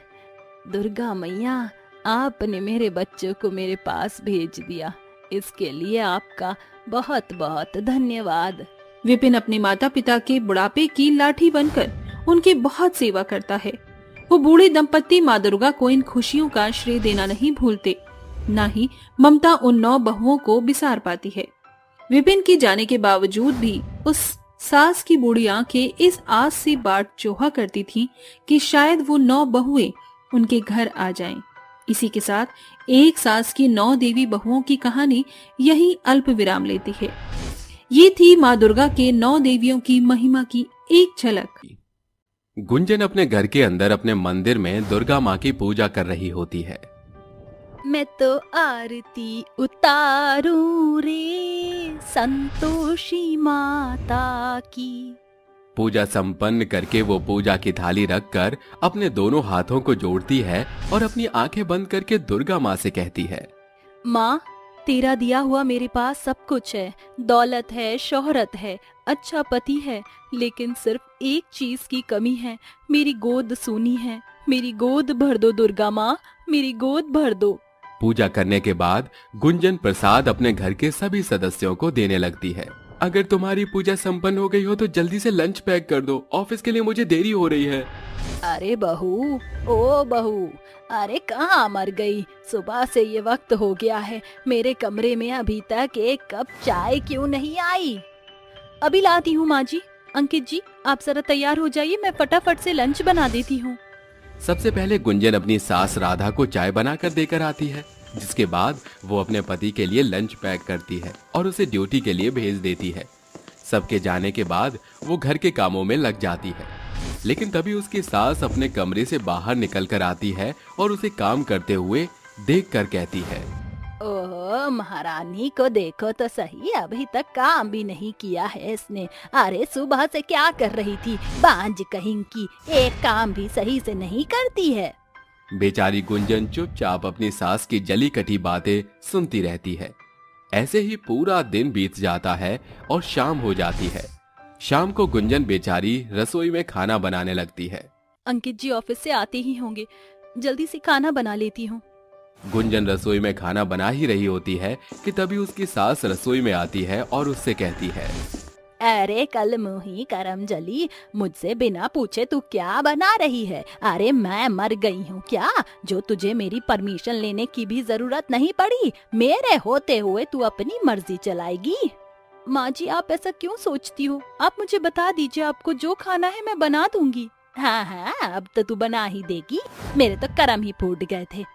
दुर्गा मैया, आपने मेरे बच्चों को मेरे पास भेज दिया, इसके लिए आपका बहुत बहुत धन्यवाद। विपिन अपने माता पिता के बुढ़ापे की लाठी बनकर उनकी बहुत सेवा करता है। वो बूढ़े दंपत्ति माँ दुर्गा को इन खुशियों का श्रेय देना नहीं भूलते, न ही ममता उन 9 बहुओं को बिसार पाती है। विपिन के जाने के बावजूद भी उस सास की बूढ़ी आंखें इस आस से बाट चोहा करती थीं कि शायद वो 9 बहुएं उनके घर आ जाएं। इसी के साथ एक सास की 9 देवी बहुओं की कहानी यही अल्प विराम लेती है। ये थी माँ दुर्गा के 9 देवियों की महिमा की एक झलक। गुंजन अपने घर के अंदर अपने मंदिर में दुर्गा माँ की पूजा कर रही होती है। मैं तो आरती उतारूं रे संतोषी माता की। पूजा संपन्न करके वो पूजा की थाली रखकर अपने दोनों हाथों को जोड़ती है और अपनी आंखें बंद करके दुर्गा माँ से कहती है, माँ, तेरा दिया हुआ मेरे पास सब कुछ है। दौलत है, शोहरत है, अच्छा पति है, लेकिन सिर्फ एक चीज की कमी है। मेरी गोद सूनी है। मेरी गोद भर दो दुर्गा माँ, मेरी गोद भर दो। पूजा करने के बाद गुंजन प्रसाद अपने घर के सभी सदस्यों को देने लगती है। अगर तुम्हारी पूजा संपन्न हो गई हो तो जल्दी से लंच पैक कर दो, ऑफिस के लिए मुझे देरी हो रही है। अरे बहू, ओ बहू, अरे कहाँ मर गई? सुबह से ये वक्त हो गया है, मेरे कमरे में अभी तक एक कप चाय क्यों नहीं आई? अभी लाती हूँ माँ जी। अंकित जी, आप जरा तैयार हो जाइए, मैं फटाफट से लंच बना देती हूँ। सबसे पहले गुंजन अपनी सास राधा को चाय बनाकर देकर आती है, जिसके बाद वो अपने पति के लिए लंच पैक करती है और उसे ड्यूटी के लिए भेज देती है। सबके जाने के बाद वो घर के कामों में लग जाती है, लेकिन तभी उसकी सास अपने कमरे से बाहर निकल कर आती है और उसे काम करते हुए देखकर कहती है, ओह, महारानी को देखो तो सही, अभी तक काम भी नहीं किया है इसने। अरे सुबह से क्या कर रही थी? बांझ कहीं की, एक काम भी सही से नहीं करती है। बेचारी गुंजन चुपचाप अपनी सास की जली कटी बातें सुनती रहती है। ऐसे ही पूरा दिन बीत जाता है और शाम हो जाती है। शाम को गुंजन बेचारी रसोई में खाना बनाने लगती है। अंकित जी ऑफिस से आते ही होंगे, जल्दी से खाना बना लेती हूँ। गुंजन रसोई में खाना बना ही रही होती है कि तभी उसकी सास रसोई में आती है और उससे कहती है, अरे कल मुही करम जली, मुझसे बिना पूछे तू क्या बना रही है? अरे मैं मर गई हूँ क्या, जो तुझे मेरी परमिशन लेने की भी जरूरत नहीं पड़ी? मेरे होते हुए तू अपनी मर्जी चलाएगी? माँ जी, आप ऐसा क्यों सोचती हो? आप मुझे बता दीजिए, आपको जो खाना है मैं बना दूंगी। हाँ हाँ, अब तो तू बना ही देगी। मेरे तो करम ही फूट गए थे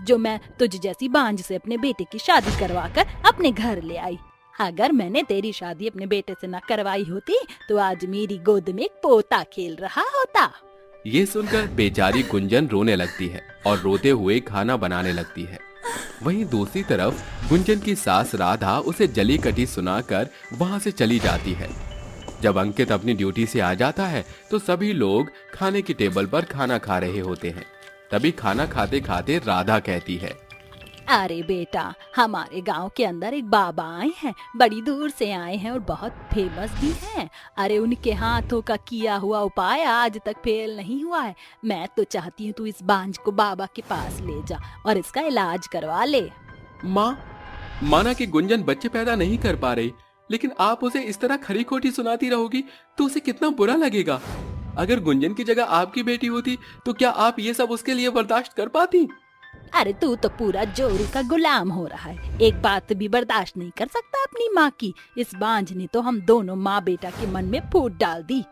जो मैं तुझ जैसी बांझ से अपने बेटे की शादी करवा कर अपने घर ले आई। अगर मैंने तेरी शादी अपने बेटे से न करवाई होती तो आज मेरी गोद में एक पोता खेल रहा होता। ये सुनकर बेचारी गुंजन रोने लगती है और रोते हुए खाना बनाने लगती है। वहीं दूसरी तरफ गुंजन की सास राधा उसे जली कटी सुनाकर वहां से चली जाती है। जब अंकित अपनी ड्यूटी से आ जाता है तो सभी लोग खाने की टेबल पर खाना खा रहे होते हैं। तभी खाना खाते खाते राधा कहती है, अरे बेटा, हमारे गांव के अंदर एक बाबा आए हैं, बड़ी दूर से आए हैं और बहुत फेमस भी हैं। अरे उनके हाथों का किया हुआ उपाय आज तक फेल नहीं हुआ है। मैं तो चाहती हूँ तू इस बांझ को बाबा के पास ले जा और इसका इलाज करवा ले। माँ, माना कि गुंजन बच्चे पैदा नहीं कर पा रही, लेकिन आप उसे इस तरह खरी खोटी सुनाती रहोगी तो उसे कितना बुरा लगेगा। अगर गुंजन की जगह आपकी बेटी होती तो क्या आप ये सब उसके लिए बर्दाश्त कर पाती? अरे तू तो पूरा जोरू का गुलाम हो रहा है, एक बात भी बर्दाश्त नहीं कर सकता अपनी माँ की। इस बांझ ने तो हम दोनों माँ बेटा के मन में फूट डाल दी।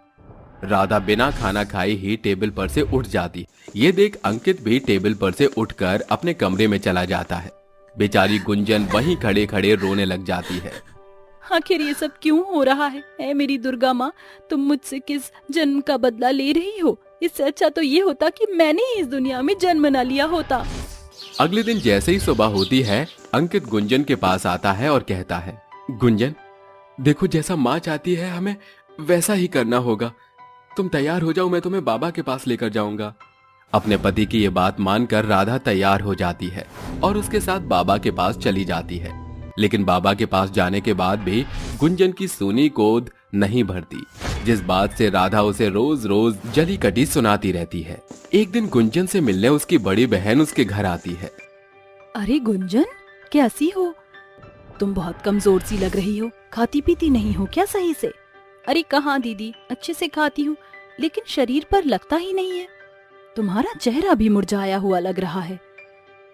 राधा बिना खाना खाए ही टेबल पर से उठ जाती। ये देख अंकित भी टेबल पर से उठकर अपने कमरे में चला जाता है। बेचारी गुंजन वहीं खड़े खड़े रोने लग जाती है। आखिर ये सब क्यों हो रहा है? ऐ मेरी दुर्गा माँ, तुम मुझसे किस जन्म का बदला ले रही हो? इससे अच्छा तो ये होता कि मैंने ही इस दुनिया में जन्म न लिया होता। अगले दिन जैसे ही सुबह होती है, अंकित गुंजन के पास आता है और कहता है, गुंजन, देखो जैसा माँ चाहती है हमें वैसा ही करना होगा। तुम तैयार हो जाओ, मैं तुम्हें बाबा के पास लेकर जाऊंगा। अपने पति की ये बात मानकर राधा तैयार हो जाती है और उसके साथ बाबा के पास चली जाती है। लेकिन बाबा के पास जाने के बाद भी गुंजन की सूनी गोद नहीं भरती, जिस बात से राधा उसे रोज रोज जली कटी सुनाती रहती है। एक दिन गुंजन से मिलने उसकी बड़ी बहन उसके घर आती है। अरे गुंजन, कैसी हो? तुम बहुत कमजोर सी लग रही हो, खाती पीती नहीं हो क्या सही से? अरे कहाँ दीदी, अच्छे से खाती हूँ लेकिन शरीर पर लगता ही नहीं है। तुम्हारा चेहरा भी मुरझाया हुआ लग रहा है।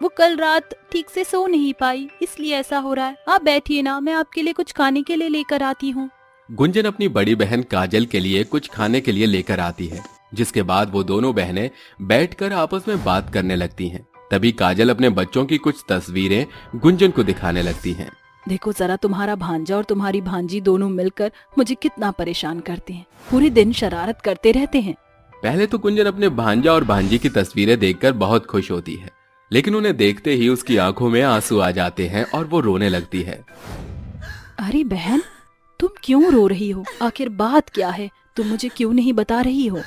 वो कल रात ठीक से सो नहीं पाई इसलिए ऐसा हो रहा है। आप बैठिए ना, मैं आपके लिए कुछ खाने के लिए लेकर आती हूँ। गुंजन अपनी बड़ी बहन काजल के लिए कुछ खाने के लिए लेकर आती है, जिसके बाद वो दोनों बहनें बैठकर आपस में बात करने लगती हैं। तभी काजल अपने बच्चों की कुछ तस्वीरें गुंजन को दिखाने लगती हैं। देखो जरा, तुम्हारा भांजा और तुम्हारी भांजी दोनों मिलकर मुझे कितना परेशान करते हैं। पूरे दिन शरारत करते रहते हैं। पहले तो गुंजन अपने भांजा और भांजी की तस्वीरें देखकर बहुत खुश होती है, लेकिन उन्हें देखते ही उसकी आंखों में आंसू आ जाते हैं और वो रोने लगती है। अरे बहन, तुम क्यों रो रही हो? आखिर बात क्या है? तुम मुझे क्यों नहीं बता रही हो?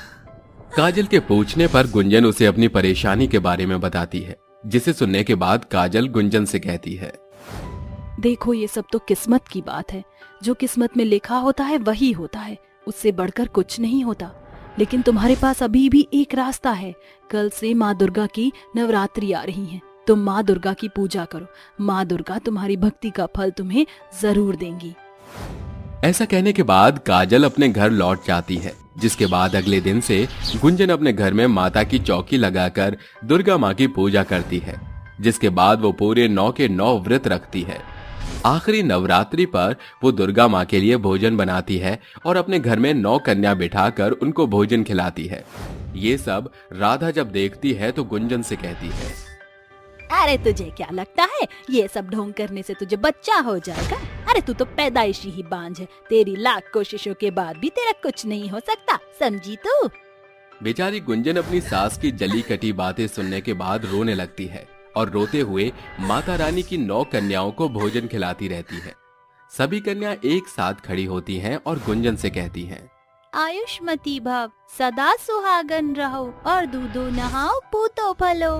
काजल के पूछने पर गुंजन उसे अपनी परेशानी के बारे में बताती है, जिसे सुनने के बाद काजल गुंजन से कहती है, देखो ये सब तो किस्मत की बात है। जो किस्मत में लिखा होता है वही होता है, उससे बढ़कर कुछ नहीं होता। लेकिन तुम्हारे पास अभी भी एक रास्ता है। कल से माँ दुर्गा की नवरात्रि आ रही है। तुम माँ दुर्गा की पूजा करो, माँ दुर्गा तुम्हारी भक्ति का फल तुम्हें जरूर देंगी। ऐसा कहने के बाद काजल अपने घर लौट जाती है, जिसके बाद अगले दिन से गुंजन अपने घर में माता की चौकी लगाकर दुर्गा माँ की पूजा करती है, जिसके बाद वो पूरे 9 के 9 व्रत रखती है। आखिरी नवरात्रि पर वो दुर्गा माँ के लिए भोजन बनाती है और अपने घर में 9 कन्या बिठाकर उनको भोजन खिलाती है। ये सब राधा जब देखती है तो गुंजन से कहती है, अरे तुझे क्या लगता है ये सब ढोंग करने से तुझे बच्चा हो जाएगा? अरे तू तो पैदाइशी ही बांझ है। तेरी लाख कोशिशों के बाद भी तेरा कुछ नहीं हो सकता, समझी तू? बेचारी गुंजन अपनी सास की जली कटी बातें सुनने के बाद रोने लगती है और रोते हुए माता रानी की 9 कन्याओं को भोजन खिलाती रहती है। सभी कन्या एक साथ खड़ी होती हैं और गुंजन से कहती हैं, आयुष्मती भव, सदा सुहागन रहो और दूधो नहाओ पूतो फलो।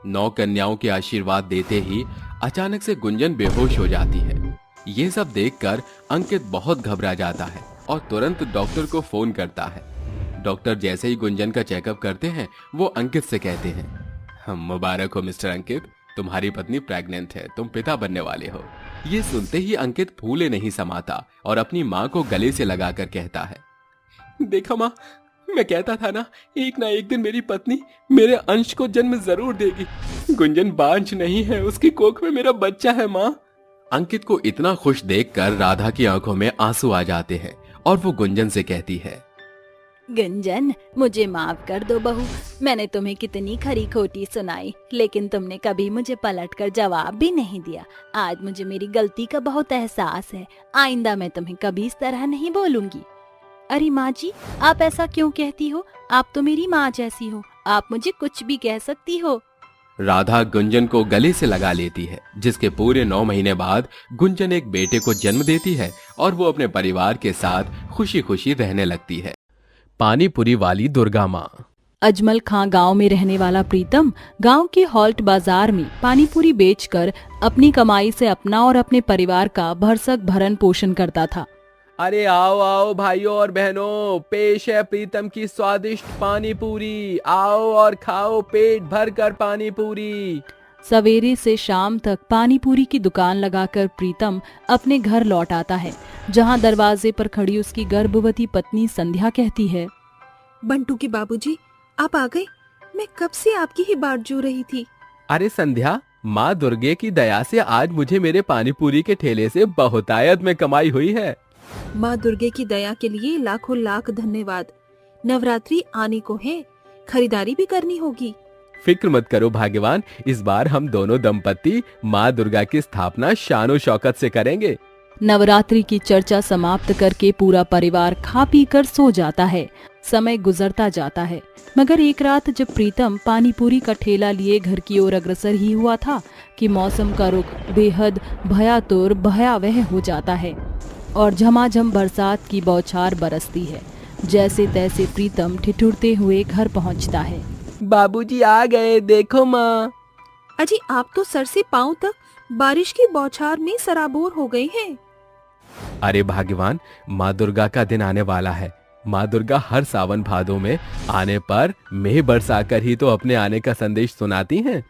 9 कन्याओं के आशीर्वाद देते ही अचानक से गुंजन बेहोश हो जाती है। ये सब देखकर अंकित बहुत घबरा जाता है और तुरंत डॉक्टर को फोन करता है। डॉक्टर जैसे ही गुंजन का चेकअप करते हैं वो अंकित से कहते हैं, मुबारक हो मिस्टर अंकित, तुम्हारी पत्नी प्रेग्नेंट है, तुम पिता बनने वाले हो। ये सुनते ही अंकित फूले नहीं समाता और अपनी माँ को गले से लगाकर कहता है, देखा माँ, मैं कहता था ना, एक ना एक दिन मेरी पत्नी मेरे अंश को जन्म जरूर देगी। गुंजन बांझ नहीं है, उसकी कोख में मेरा बच्चा है माँ। अंकित को इतना खुश देखकर राधा की आंखों में आंसू आ जाते हैं और वो गुंजन से कहती है, गुंजन, मुझे माफ कर दो बहू। मैंने तुम्हें कितनी खरी खोटी सुनाई, लेकिन तुमने कभी मुझे पलटकर जवाब भी नहीं दिया। आज मुझे मेरी गलती का बहुत एहसास है। आइंदा मैं तुम्हें कभी इस तरह नहीं बोलूंगी। अरे माँ जी, आप ऐसा क्यों कहती हो? आप तो मेरी माँ जैसी हो, आप मुझे कुछ भी कह सकती हो। राधा गुंजन को गले से लगा लेती है, जिसके पूरे 9 महीने बाद गुंजन एक बेटे को जन्म देती है और वो अपने परिवार के साथ खुशी खुशी रहने लगती है। पानीपुरी वाली दुर्गा माँ। अजमल खां गांव में रहने वाला प्रीतम गांव के हॉल्ट बाजार में पानीपुरी बेचकर अपनी कमाई से अपना और अपने परिवार का भरसक भरण पोषण करता था। अरे आओ आओ भाइयों और बहनों, पेश है प्रीतम की स्वादिष्ट पानी पूरी। आओ और खाओ पेट भर कर पानी पूरी। सवेरे से शाम तक पानीपुरी की दुकान लगाकर प्रीतम अपने घर लौट आता है, जहां दरवाजे पर खड़ी उसकी गर्भवती पत्नी संध्या कहती है, बंटू के बाबूजी, आप आ गए। मैं कब से आपकी ही बाट जो रही थी। अरे संध्या, माँ दुर्गे की दया से आज मुझे मेरे पानीपुरी के ठेले से बहुतायत में कमाई हुई है। माँ दुर्गे की दया के लिए लाखों लाख धन्यवाद। नवरात्रि आने को है, खरीदारी भी करनी होगी। फिक्र मत करो भाग्यवान, इस बार हम दोनों दंपति माँ दुर्गा की स्थापना शानो शौकत से करेंगे। नवरात्रि की चर्चा समाप्त करके पूरा परिवार खा पी कर सो जाता है। समय गुजरता जाता है, मगर एक रात जब प्रीतम पानीपुरी का ठेला लिए घर की ओर अग्रसर ही हुआ था कि मौसम का रुख बेहद भयातुर भयावह हो जाता है और झमाझम बरसात की बौछार बरसती है। जैसे तैसे प्रीतम ठिठुरते हुए घर पहुंचता है। बाबूजी आ गए, देखो माँ। अजी, आप तो सर से पांव तक बारिश की बौछार में सराबोर हो गए हैं। अरे भाग्यवान, माँ दुर्गा का दिन आने वाला है। माँ दुर्गा हर सावन भादों में आने पर मेघ बरसाकर ही तो अपने आने का संदेश सुनाती हैं।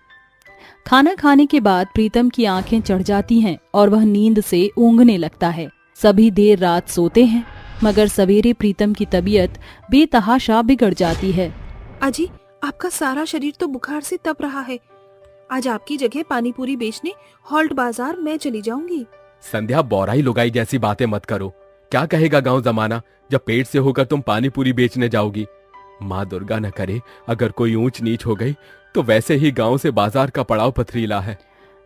खाना खाने के बाद प्रीतम की आंखें चढ़ जाती हैं और वह नींद से ऊँघने लगता है। सभी देर रात सोते हैं, मगर सवेरे प्रीतम की तबीयत बेतहाशा बिगड़ जाती है। अजी, आपका सारा शरीर तो बुखार से तप रहा है। आज आपकी जगह पानीपुरी बेचने हॉल्ट बाजार मैं चली जाऊंगी। संध्या, बौराई लुगाई जैसी बातें मत करो। क्या कहेगा गांव जमाना जब पेट से होकर तुम पानीपुरी बेचने जाओगी। माँ दुर्गा न करे, अगर कोई ऊंच नीच हो गई तो वैसे ही गांव से बाजार का पड़ाव पथरीला है।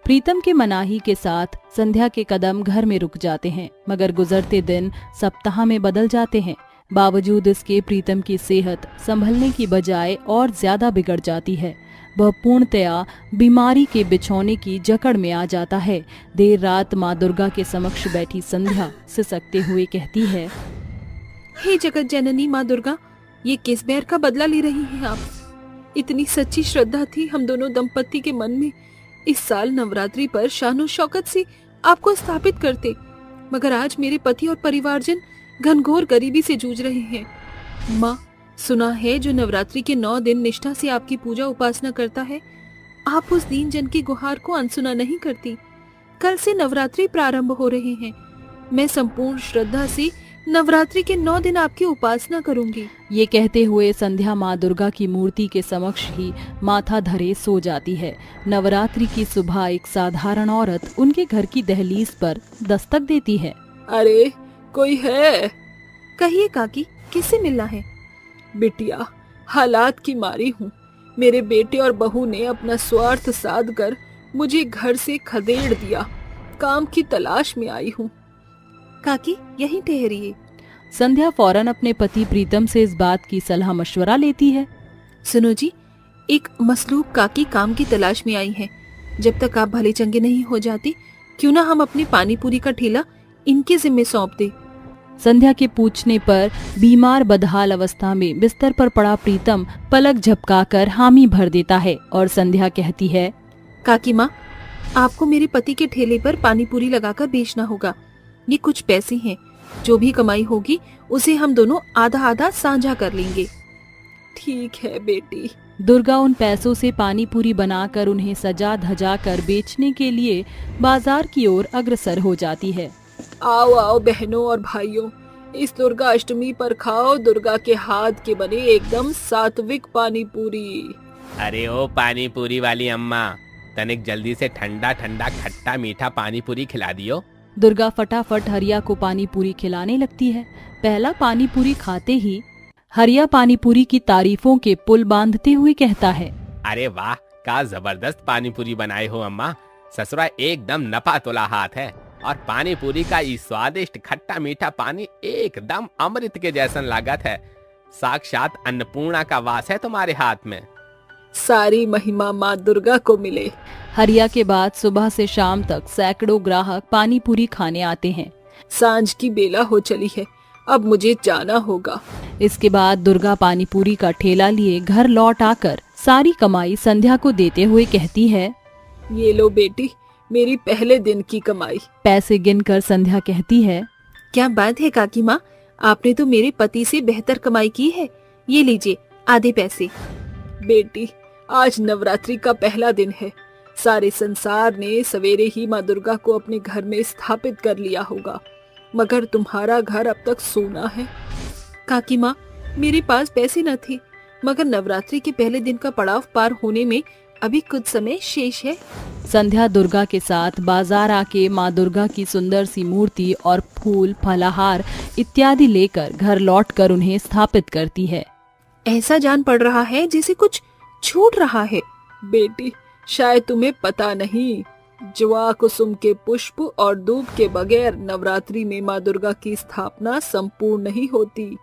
प्रीतम के मनाही के साथ संध्या के कदम घर में रुक जाते हैं, मगर गुजरते दिन सप्ताह में बदल जाते हैं। बावजूद इसके प्रीतम की सेहत संभलने की बजाय और ज्यादा बिगड़ जाती है। वह पूर्णतया बीमारी के बिछौने की जकड़ में आ जाता है। देर रात माँ दुर्गा के समक्ष बैठी संध्या सिसकते हुए कहती है, हे जगत जननी माँ दुर्गा, ये किस बैर का बदला ले रही हैं आप? इतनी सच्ची श्रद्धा थी हम दोनों दंपति के मन में। इस साल नवरात्रि पर शानो शौकत से आपको स्थापित करते, मगर आज मेरे पति और परिवारजन घनघोर गरीबी से जूझ रहे हैं। माँ, सुना है जो नवरात्रि के 9 दिन निष्ठा से आपकी पूजा उपासना करता है, आप उस दीन जन की गुहार को अनसुना नहीं करती। कल से नवरात्रि प्रारंभ हो रहे हैं। मैं संपूर्ण श्रद्धा से नवरात्रि के 9 दिन आपकी उपासना करूंगी। ये कहते हुए संध्या माँ दुर्गा की मूर्ति के समक्ष ही माथा धरे सो जाती है। नवरात्रि की सुबह एक साधारण औरत उनके घर की दहलीज पर दस्तक देती है। अरे, कोई है? कहिए काकी, किससे मिलना है? बिटिया, हालात की मारी हूँ। मेरे बेटे और बहू ने अपना स्वार्थ साध कर मुझे घर से खदेड़ दिया। काम की तलाश में आई हूँ। काकी, यहीं ठहरिए। संध्या फौरन अपने पति प्रीतम से इस बात की सलाह मशवरा लेती है। सुनो जी, एक मसलूब काकी काम की तलाश में आई है। जब तक आप भले चंगे नहीं हो जाते, क्यों ना हम अपनी पानीपुरी का ठेला इनके जिम्मे सौंप दे। संध्या के पूछने पर बीमार बदहाल अवस्था में बिस्तर पर पड़ा प्रीतम पलक झपकाकर हामी भर देता है और संध्या कहती है, काकी माँ, आपको मेरे पति के ठेले पर पानीपुरी लगाकर बेचना होगा। ये कुछ पैसे हैं, जो भी कमाई होगी उसे हम दोनों आधा आधा साझा कर लेंगे। ठीक है बेटी। दुर्गा उन पैसों से पानीपुरी बनाकर उन्हें सजा धजा कर बेचने के लिए बाजार की ओर अग्रसर हो जाती है। आओ आओ बहनों और भाइयों, इस दुर्गा अष्टमी पर खाओ दुर्गा के हाथ के बने एकदम सात्विक पानीपुरी। अरे ओ पानीपुरी वाली अम्मा, तनिक जल्दी से ठंडा ठंडा खट्टा मीठा पानीपुरी खिला दियो। दुर्गा फटाफट हरिया को पानीपुरी खिलाने लगती है। पहला पानीपुरी खाते ही हरिया पानी पूरी की तारीफों के पुल बांधते हुए कहता है। अरे वाह, क्या जबरदस्त पानी पूरी बनाए हो अम्मा। ससुरा एकदम नपा तुला हाथ है। और पानी पूरी का ये स्वादिष्ट खट्टा मीठा पानी एकदम अमृत के जैसन लागत है। साक्षात अन्नपूर्णा का वास है तुम्हारे हाथ में। सारी महिमा माँ दुर्गा को मिले। हरिया के बाद सुबह से शाम तक सैकड़ों ग्राहक पानी पूरी खाने आते हैं। सांझ की बेला हो चली है, अब मुझे जाना होगा। इसके बाद दुर्गा पानी पूरी का ठेला लिए घर लौट आकर सारी कमाई संध्या को देते हुए कहती है। ये लो बेटी, मेरी पहले दिन की कमाई। पैसे गिनकर संध्या कहती है। क्या बात है काकी माँ, आपने तो मेरे पति से बेहतर कमाई की है। ये लीजिए आधे पैसे। बेटी, आज नवरात्रि का पहला दिन है। सारे संसार ने सवेरे ही माँ दुर्गा को अपने घर में स्थापित कर लिया होगा, मगर तुम्हारा घर अब तक सूना है। काकी माँ, मेरे पास पैसे न थे, मगर नवरात्रि के पहले दिन का पड़ाव पार होने में अभी कुछ समय शेष है। संध्या दुर्गा के साथ बाजार आके माँ दुर्गा की सुंदर सी मूर्ति और फूल, फलाहार इत्यादि लेकर घर लौटकर उन्हें स्थापित करती है। ऐसा जान पड़ रहा है जैसे कुछ छूट रहा है। बेटी, शायद तुम्हें पता नहीं, जवा कुसुम के पुष्प और दूब के बगैर नवरात्रि में माँ दुर्गा की स्थापना संपूर्ण नहीं होती।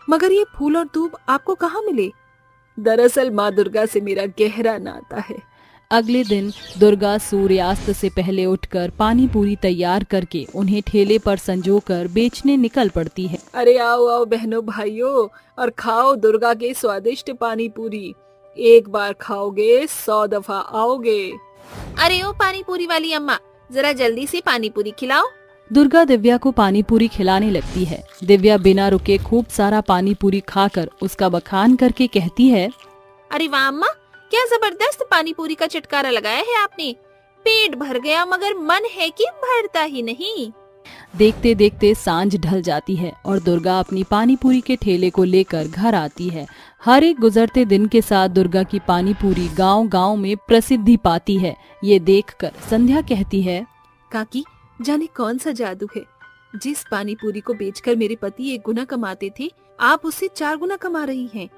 मगर ये फूल और दूब आपको कहाँ मिले? दरअसल माँ दुर्गा से मेरा गहरा नाता है। अगले दिन दुर्गा सूर्यास्त से पहले उठकर पानी पूरी तैयार करके उन्हें ठेले पर संजोकर बेचने निकल पड़ती है। अरे आओ आओ बहनों भाइयों, और खाओ दुर्गा के स्वादिष्ट पानी पूरी। एक बार खाओगे 100 दफा आओगे। अरे ओ पानी पूरी वाली अम्मा, जरा जल्दी से पानी पूरी खिलाओ। दुर्गा दिव्या को पानी पूरी खिलाने लगती है। दिव्या बिना रुके खूब सारा पानी पूरी खाकर उसका बखान करके कहती है। अरे वाह अम्मा, क्या जबरदस्त पानी पूरी का चटकारा लगाया है आपने। पेट भर गया, मगर मन है कि भरता ही नहीं। देखते देखते सांझ ढल जाती है और दुर्गा अपनी पानी पूरी के ठेले को लेकर घर आती है। हर एक गुजरते दिन के साथ दुर्गा की पानी पूरी गांव-गांव में प्रसिद्धि पाती है। ये देखकर संध्या कहती है। काकी, जाने कौन सा जादू है, जिस पानी पूरी को बेचकर मेरे पति 1 गुना कमाते थे, आप उससे 4 गुना कमा रही हैं।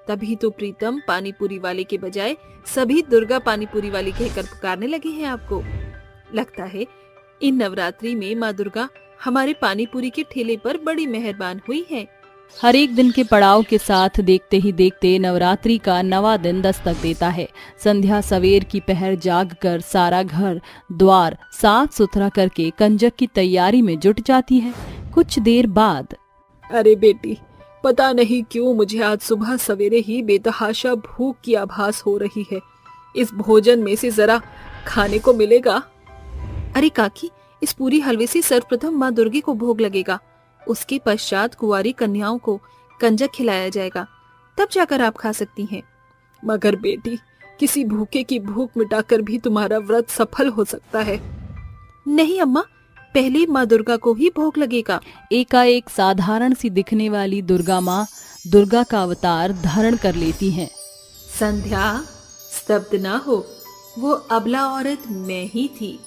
तभी तो प्रीतम पानी पूरी वाले के बजाय सभी दुर्गा पानी पूरी वाली कहकर पुकारने लगे हैं आपको। लगता है इन नवरात्रि में माँ दुर्गा हमारे पानी पूरी के ठेले पर बड़ी मेहरबान हुई है। हर एक दिन के पड़ाव के साथ देखते ही देखते नवरात्रि का नवा दिन दस्तक देता है। संध्या सवेर की पहर जागकर सारा घर द्वार साफ सुथरा करके कंजक की तैयारी में जुट जाती है। कुछ देर बाद। अरे बेटी, पता नहीं क्यों मुझे आज सुबह सवेरे ही बेतहाशा भूख की आभास हो रही है। इस भोजन में से जरा खाने को मिलेगा? अरे काकी, इस पूरी हलवे से सर्वप्रथम माँ दुर्गे को भोग लगेगा, उसके पश्चात कुंवारी कन्याओं को कंजक खिलाया जाएगा, तब जाकर आप खा सकती हैं। मगर बेटी, किसी भूखे की भूख मिटाकर भी तुम्हारा व्रत सफल हो सकता है। नहीं अम्मा, पहले माँ दुर्गा को ही भोग लगेगा। एकाएक साधारण सी दिखने वाली दुर्गा माँ दुर्गा का अवतार धारण कर लेती हैं। संध्या, स्तब्ध ना हो, वो अबला औरत मैं ही थी।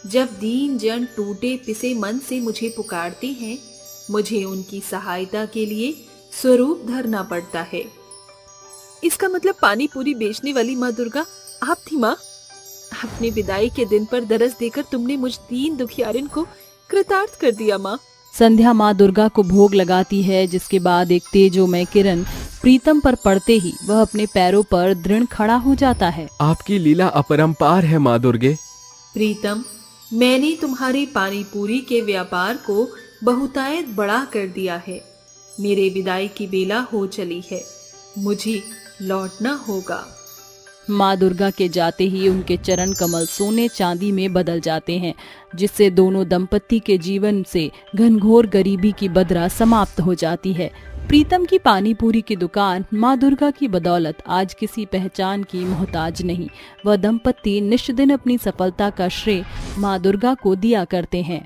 जब दीन जन टूटे पिसे मन से मुझे पुकारते हैं, मुझे उनकी सहायता के लिए स्वरूप धरना पड़ता है। इसका मतलब पानी पूरी बेचने वाली माँ दुर्गा आप थी माँ? अपने विदाई के दिन पर दरस देकर तुमने मुझ दीन दुखियारिन को कृतार्थ कर दिया माँ। संध्या माँ दुर्गा को भोग लगाती है, जिसके बाद एक तेजोमय किरण प्रीतम पर पड़ते ही वह अपने पैरों पर दृढ़ खड़ा हो जाता है। आपकी लीला अपरंपार है माँ दुर्गे। प्रीतम, मैंने तुम्हारे पानी पूरी के व्यापार को बहुतायत बड़ा कर दिया है। मेरे विदाई की बेला हो चली है, मुझे लौटना होगा। माँ दुर्गा के जाते ही उनके चरण कमल सोने चांदी में बदल जाते हैं, जिससे दोनों दंपत्ति के जीवन से घनघोर गरीबी की बदरा समाप्त हो जाती है। प्रीतम की पानी पूरी की दुकान माँ दुर्गा की बदौलत आज किसी पहचान की मोहताज नहीं। वह दंपत्ति निष्दिन अपनी सफलता का श्रेय माँ दुर्गा को दिया करते हैं।